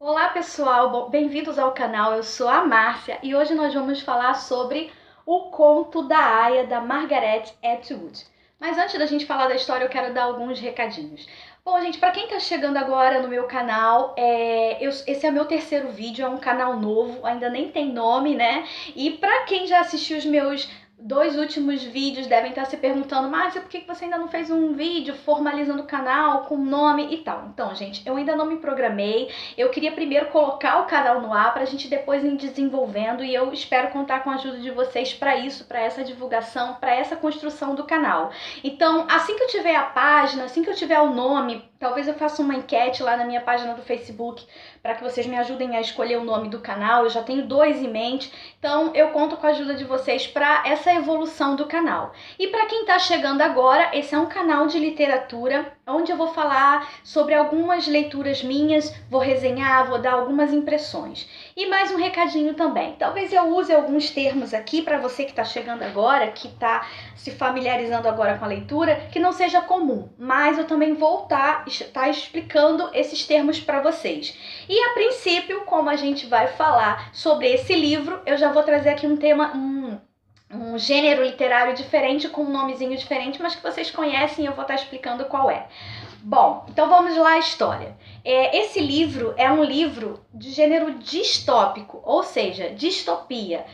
Olá pessoal, bem-vindos ao canal, eu sou a Márcia e hoje nós vamos falar sobre o conto da Aya, da Margaret Atwood. Mas antes da gente falar da história, eu quero dar alguns recadinhos. Bom, gente, para quem tá chegando agora no meu canal, esse é o meu terceiro vídeo, é um canal novo, ainda nem tem nome, né? E para quem já assistiu os meus dois últimos vídeos, devem estar se perguntando: Márcia, por que você ainda não fez um vídeo formalizando o canal com nome e tal? Então, gente, eu ainda não me programei. Eu queria primeiro colocar o canal no ar pra gente depois ir desenvolvendo, e eu espero contar com a ajuda de vocês para isso, para essa divulgação, para essa construção do canal. Então, assim que eu tiver a página, assim que eu tiver o nome, talvez eu faça uma enquete lá na minha página do Facebook para que vocês me ajudem a escolher o nome do canal. Eu já tenho dois em mente, então eu conto com a ajuda de vocês para essa evolução do canal. E para quem está chegando agora, esse é um canal de literatura onde eu vou falar sobre algumas leituras minhas, vou resenhar, vou dar algumas impressões. E mais um recadinho também. Talvez eu use alguns termos aqui para você que está chegando agora, que está se familiarizando agora com a leitura, que não seja comum, mas eu também vou estar explicando esses termos para vocês. E a princípio, como a gente vai falar sobre esse livro, eu já vou trazer aqui um tema, um gênero literário diferente, com um nomezinho diferente, mas que vocês conhecem e eu vou estar explicando qual é. Bom, então vamos lá à história. Esse livro é um livro de gênero distópico, ou seja, distopia.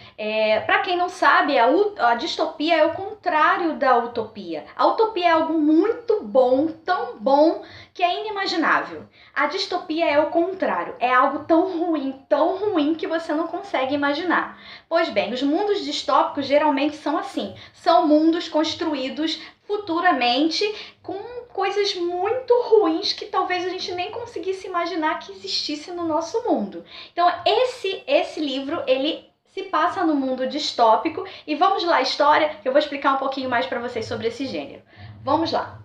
Para quem não sabe, a distopia é o contrário da utopia. A utopia é algo muito bom, tão bom, que é inimaginável. A distopia é o contrário, é algo tão ruim que você não consegue imaginar. Pois bem, os mundos distópicos geralmente são assim, são mundos construídos futuramente com coisas muito ruins que talvez a gente nem conseguisse imaginar que existisse no nosso mundo. Então esse livro, ele se passa no mundo distópico, e vamos lá à história, que eu vou explicar um pouquinho mais para vocês sobre esse gênero. Vamos lá.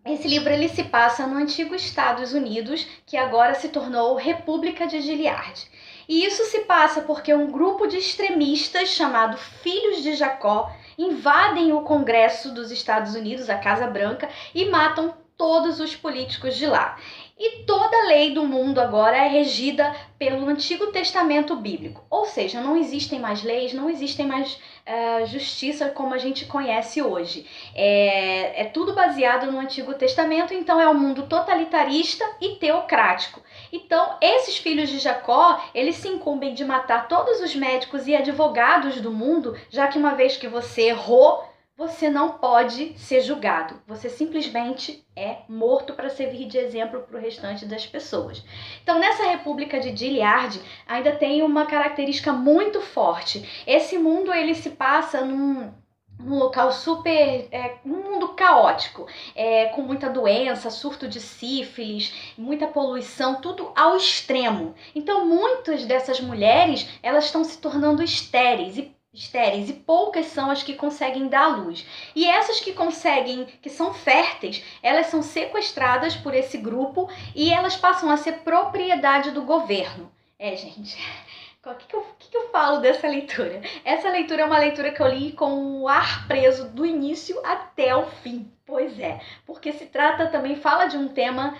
Esse livro ele se passa no antigo Estados Unidos, que agora se tornou República de Gilead. E isso se passa porque um grupo de extremistas chamado Filhos de Jacó invadem o Congresso dos Estados Unidos, a Casa Branca, e matam todos os políticos de lá. E toda lei do mundo agora é regida pelo Antigo Testamento Bíblico. Ou seja, não existem mais leis, não existem mais justiça como a gente conhece hoje. É tudo baseado no Antigo Testamento, então é um mundo totalitarista e teocrático. Então, esses filhos de Jacó, eles se incumbem de matar todos os médicos e advogados do mundo, já que uma vez que você errou, você não pode ser julgado. Você simplesmente é morto para servir de exemplo para o restante das pessoas. Então, nessa República de Gilead, ainda tem uma característica muito forte. Esse mundo, ele se passa num local um mundo caótico, com muita doença, surto de sífilis, muita poluição, tudo ao extremo. Então, muitas dessas mulheres, elas estão se tornando estéreis, e poucas são as que conseguem dar à luz. E essas que conseguem, que são férteis, elas são sequestradas por esse grupo e elas passam a ser propriedade do governo. Gente, o que eu falo dessa leitura? Essa leitura é uma leitura que eu li com o ar preso do início até o fim. Pois é, porque se trata também, fala de um tema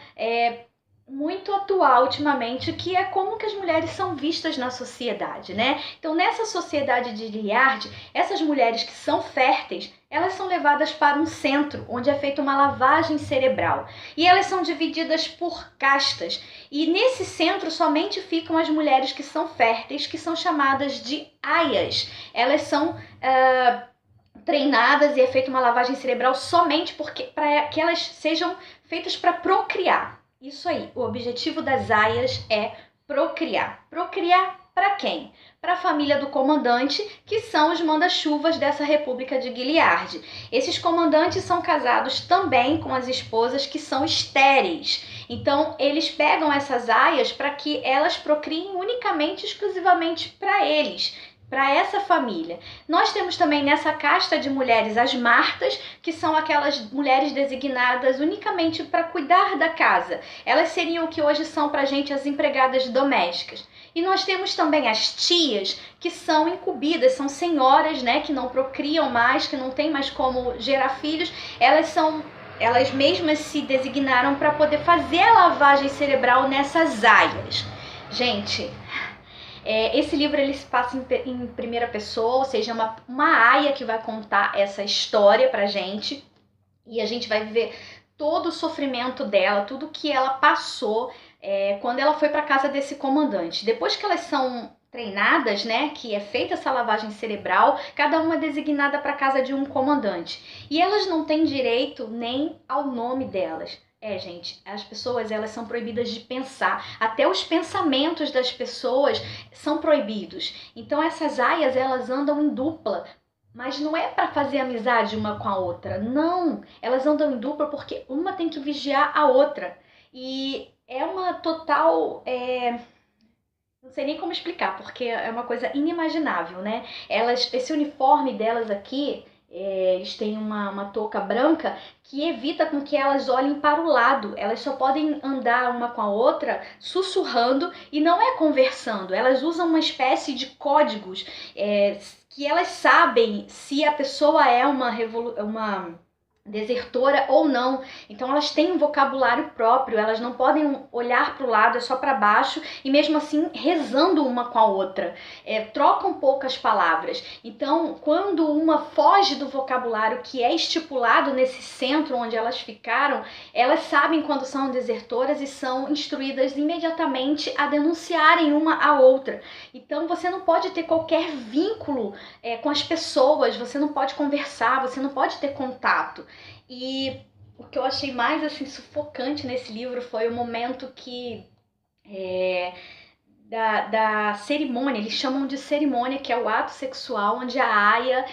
muito atual ultimamente, que é como que as mulheres são vistas na sociedade, né? Então, nessa sociedade de Gilead, essas mulheres que são férteis, elas são levadas para um centro, onde é feita uma lavagem cerebral. E elas são divididas por castas. E nesse centro somente ficam as mulheres que são férteis, que são chamadas de aias. Elas são treinadas e é feita uma lavagem cerebral somente para que elas sejam feitas para procriar. Isso aí, o objetivo das aias é procriar. Procriar para quem? Para a família do comandante, que são os manda-chuvas dessa República de Gilead. Esses comandantes são casados também com as esposas que são estéreis. Então, eles pegam essas aias para que elas procriem unicamente, exclusivamente para eles, para essa família. Nós temos também nessa casta de mulheres as Martas, que são aquelas mulheres designadas unicamente para cuidar da casa. Elas seriam o que hoje são para a gente as empregadas domésticas. E nós temos também as tias, que são incumbidas, são senhoras, né, que não procriam mais, que não tem mais como gerar filhos. Elas mesmas se designaram para poder fazer a lavagem cerebral nessas aias. Gente, esse livro ele se passa em primeira pessoa, ou seja, uma aia que vai contar essa história pra gente. E a gente vai ver todo o sofrimento dela, tudo que ela passou quando ela foi para casa desse comandante. Depois que elas são treinadas, né, que é feita essa lavagem cerebral, cada uma é designada para casa de um comandante. E elas não têm direito nem ao nome delas. Gente, as pessoas elas são proibidas de pensar. Até os pensamentos das pessoas são proibidos. Então essas aias elas andam em dupla. Mas não é para fazer amizade uma com a outra. Não, elas andam em dupla porque uma tem que vigiar a outra. E é uma total. Não sei nem como explicar, porque é uma coisa inimaginável, né? Esse uniforme delas aqui, eles têm uma touca branca que evita com que elas olhem para o lado. Elas só podem andar uma com a outra sussurrando e não é conversando. Elas usam uma espécie de códigos que elas sabem se a pessoa é uma desertora ou não. Então elas têm um vocabulário próprio, elas não podem olhar para o lado, é só para baixo, e mesmo assim rezando uma com a outra, trocam poucas palavras. Então quando uma foge do vocabulário que é estipulado nesse centro onde elas ficaram, elas sabem quando são desertoras e são instruídas imediatamente a denunciarem uma a outra. Então você não pode ter qualquer vínculo com as pessoas, você não pode conversar, você não pode ter contato. E o que eu achei mais assim sufocante nesse livro foi o momento que da cerimônia, eles chamam de cerimônia, que é o ato sexual, onde a aia,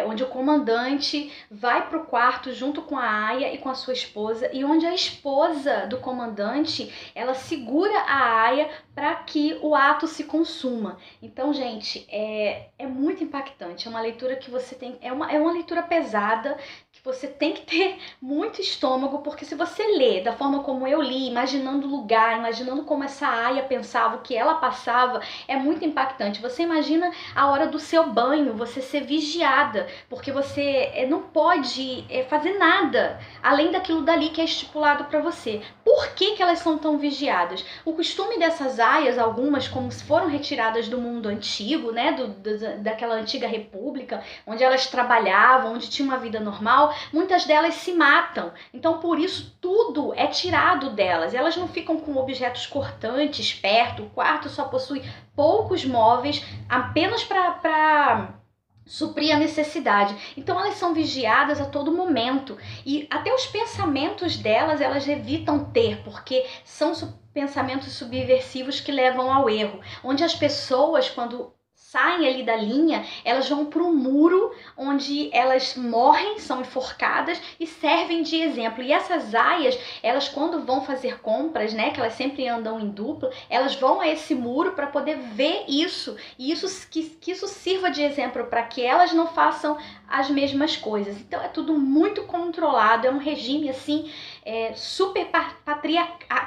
onde o comandante vai pro quarto junto com a aia e com a sua esposa, e onde a esposa do comandante, ela segura a aia para que o ato se consuma. Então, gente, é muito impactante, é uma leitura que você tem, é uma leitura pesada, que você tem que ter muito estômago, porque se você lê da forma como eu li, imaginando o lugar, imaginando como essa aia pensava, o que ela passava, é muito impactante. Você imagina a hora do seu banho, você ser vigiada, porque você não pode fazer nada além daquilo dali que é estipulado para você. Por que elas são tão vigiadas? O costume dessas aias, algumas como se foram retiradas do mundo antigo, né, daquela antiga república, onde elas trabalhavam, onde tinha uma vida normal, muitas delas se matam. Então por isso tudo é tirado delas. Elas não ficam com objetos cortantes perto, o quarto só possui poucos móveis, apenas para suprir a necessidade. Então elas são vigiadas a todo momento, e até os pensamentos delas elas evitam ter, porque são pensamentos subversivos que levam ao erro, onde as pessoas, quando saem ali da linha, elas vão para um muro onde elas morrem, são enforcadas e servem de exemplo. E essas aias, elas quando vão fazer compras, né, que elas sempre andam em dupla, elas vão a esse muro para poder ver isso, e que isso sirva de exemplo para que elas não façam as mesmas coisas. Então é tudo muito controlado, é um regime assim super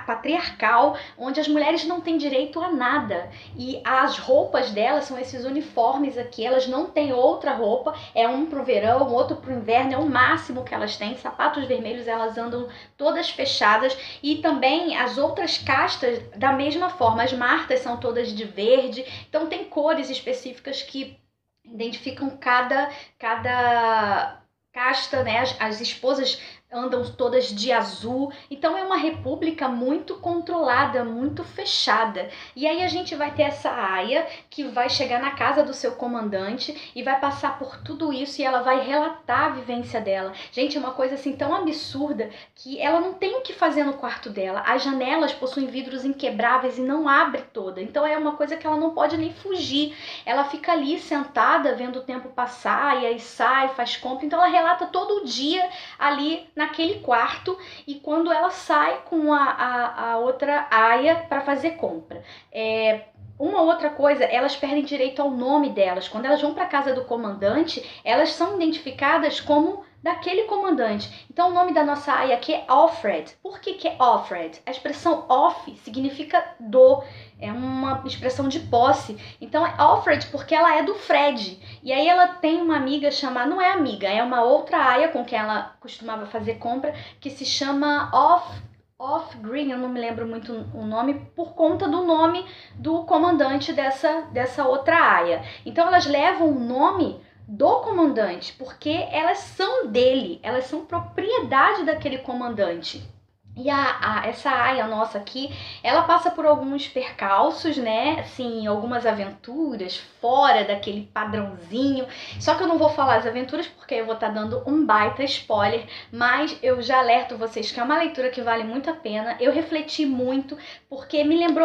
patriarcal, onde as mulheres não têm direito a nada, e as roupas delas são esses uniformes aqui, elas não têm outra roupa, é um pro verão, outro pro inverno, é o máximo que elas têm. Sapatos vermelhos, elas andam todas fechadas, e também as outras castas da mesma forma, as martas são todas de verde, então tem cores específicas que identificam cada casta, né? As esposas andam todas de azul, então é uma república muito controlada, muito fechada. E aí a gente vai ter essa aia que vai chegar na casa do seu comandante e vai passar por tudo isso, e ela vai relatar a vivência dela. Gente, é uma coisa assim tão absurda que ela não tem o que fazer no quarto dela. As janelas possuem vidros inquebráveis e não abre toda, então é uma coisa que ela não pode nem fugir. Ela fica ali sentada vendo o tempo passar, e aí sai, faz compra, então ela relata todo o dia ali naquele quarto, e quando ela sai com a outra aia para fazer compra. Uma outra coisa, elas perdem direito ao nome delas. Quando elas vão para a casa do comandante, elas são identificadas como daquele comandante. Então o nome da nossa aia aqui é Offred. Por que é Offred? A expressão off significa do, é uma expressão de posse. Então é Offred porque ela é do Fred. E aí ela tem uma amiga chamada, não é amiga, é uma outra aia com quem ela costumava fazer compra, que se chama of Green, eu não me lembro muito o nome, por conta do nome do comandante dessa outra aia. Então elas levam o nome do comandante, porque elas são dele, elas são propriedade daquele comandante. E essa aia nossa aqui, ela passa por alguns percalços, né? Assim, algumas aventuras fora daquele padrãozinho. Só que eu não vou falar as aventuras porque eu vou estar dando um baita spoiler. Mas eu já alerto vocês que é uma leitura que vale muito a pena. Eu refleti muito porque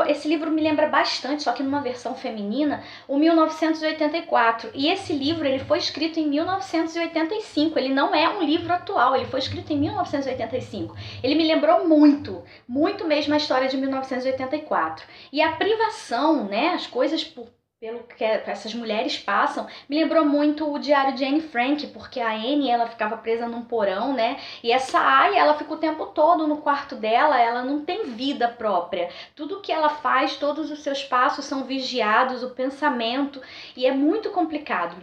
esse livro me lembra bastante, só que numa versão feminina, o 1984. E esse livro, ele foi escrito em 1985. Ele não é um livro atual, ele foi escrito em 1985. Ele me lembrou muito mesmo a história de 1984. E a privação, né, as coisas pelo que essas mulheres passam, me lembrou muito o Diário de Anne Frank, porque a Anne, ela ficava presa num porão, né, e essa Aya, ela fica o tempo todo no quarto dela, ela não tem vida própria. Tudo que ela faz, todos os seus passos são vigiados, o pensamento, e é muito complicado.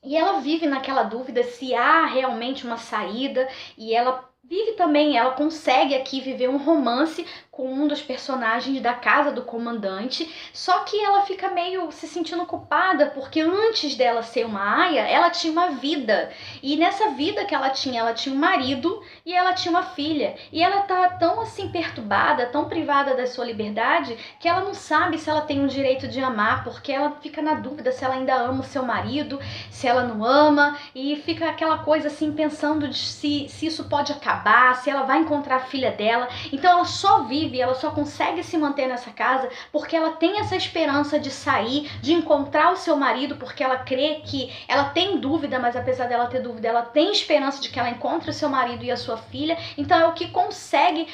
E ela vive naquela dúvida se há realmente uma saída, e ela vive também, ela consegue aqui viver um romance com um dos personagens da casa do comandante, só que ela fica meio se sentindo culpada, porque antes dela ser uma aia, ela tinha uma vida, e nessa vida que ela tinha um marido e ela tinha uma filha, e ela tá tão assim perturbada, tão privada da sua liberdade, que ela não sabe se ela tem o direito de amar, porque ela fica na dúvida se ela ainda ama o seu marido, se ela não ama, e fica aquela coisa assim, pensando de se isso pode acabar, se ela vai encontrar a filha dela. Então ela só vive, ela só consegue se manter nessa casa porque ela tem essa esperança de sair, de encontrar o seu marido, porque ela crê que ela tem dúvida, mas apesar dela ter dúvida, ela tem esperança de que ela encontre o seu marido e a sua filha. Então é o que consegue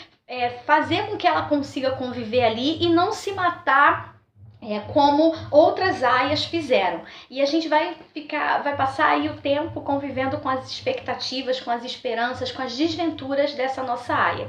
fazer com que ela consiga conviver ali e não se matar como outras aias fizeram. E a gente vai passar aí o tempo convivendo com as expectativas, com as esperanças, com as desventuras dessa nossa aia.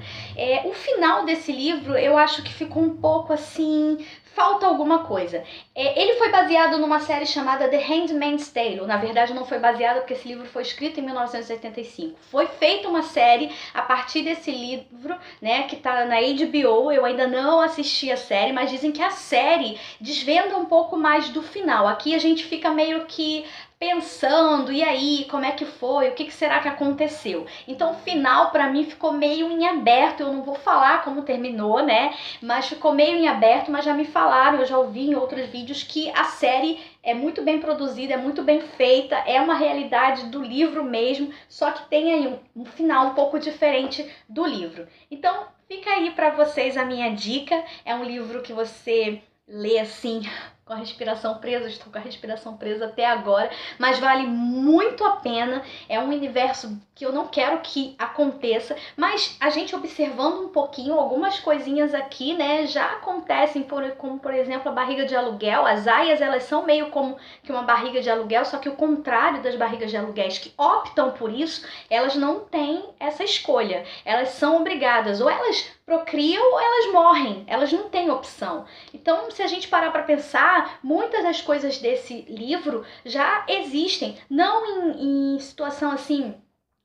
O final desse livro eu acho que ficou um pouco assim, falta alguma coisa. Ele foi baseado numa série chamada The Handmaid's Tale. Na verdade não foi baseado porque esse livro foi escrito em 1985. Foi feita uma série a partir desse livro, né, que tá na HBO. Eu ainda não assisti a série, mas dizem que a série desvenda um pouco mais do final. Aqui a gente fica meio que pensando, e aí, como é que foi? O que será que aconteceu? Então o final pra mim ficou meio em aberto. Eu não vou falar como terminou, né? Mas ficou meio em aberto, mas já me falaram, eu já ouvi em outros vídeos que a série é muito bem produzida, é muito bem feita, é uma realidade do livro mesmo, só que tem aí um final um pouco diferente do livro. Então fica aí pra vocês a minha dica. É um livro que você lê assim, com a respiração presa. Estou com a respiração presa até agora, mas vale muito a pena. É um universo que eu não quero que aconteça, mas a gente observando um pouquinho, algumas coisinhas aqui, né, já acontecem, como por exemplo a barriga de aluguel. As aias, elas são meio como que uma barriga de aluguel, só que o contrário das barrigas de aluguéis que optam por isso, elas não têm essa escolha. Elas são obrigadas, ou elas procriam ou elas morrem, elas não têm opção. Então, se a gente parar para pensar, muitas das coisas desse livro já existem, não em situação assim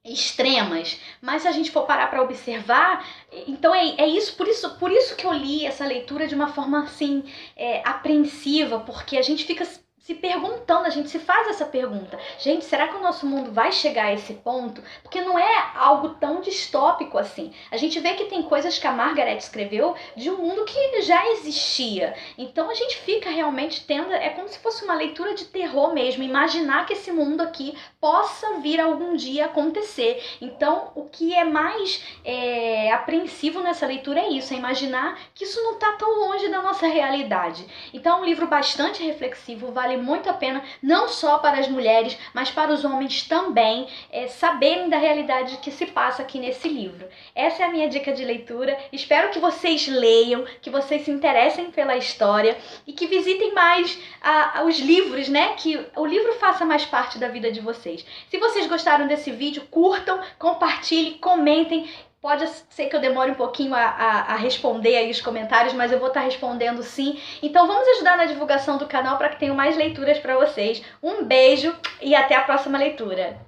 extremas, mas se a gente for parar para observar, então é isso, por isso que eu li essa leitura de uma forma assim apreensiva, porque a gente fica se perguntando, a gente se faz essa pergunta. Gente, será que o nosso mundo vai chegar a esse ponto? Porque não é algo tão distópico assim. A gente vê que tem coisas que a Margaret escreveu de um mundo que já existia. Então a gente fica realmente tendo, é como se fosse uma leitura de terror mesmo, imaginar que esse mundo aqui possa vir algum dia acontecer. Então o que é mais apreensivo nessa leitura é isso, é imaginar que isso não está tão longe da nossa realidade. Então é um livro bastante reflexivo, vale muito a pena, não só para as mulheres, mas para os homens também, saberem da realidade que se passa aqui nesse livro. Essa é a minha dica de leitura. Espero que vocês leiam, que vocês se interessem pela história e que visitem mais os livros, né? Que o livro faça mais parte da vida de vocês. Se vocês gostaram desse vídeo, curtam, compartilhem, comentem. Pode ser que eu demore um pouquinho a responder aí os comentários, mas eu vou estar respondendo sim. Então vamos ajudar na divulgação do canal para que tenham mais leituras para vocês. Um beijo e até a próxima leitura!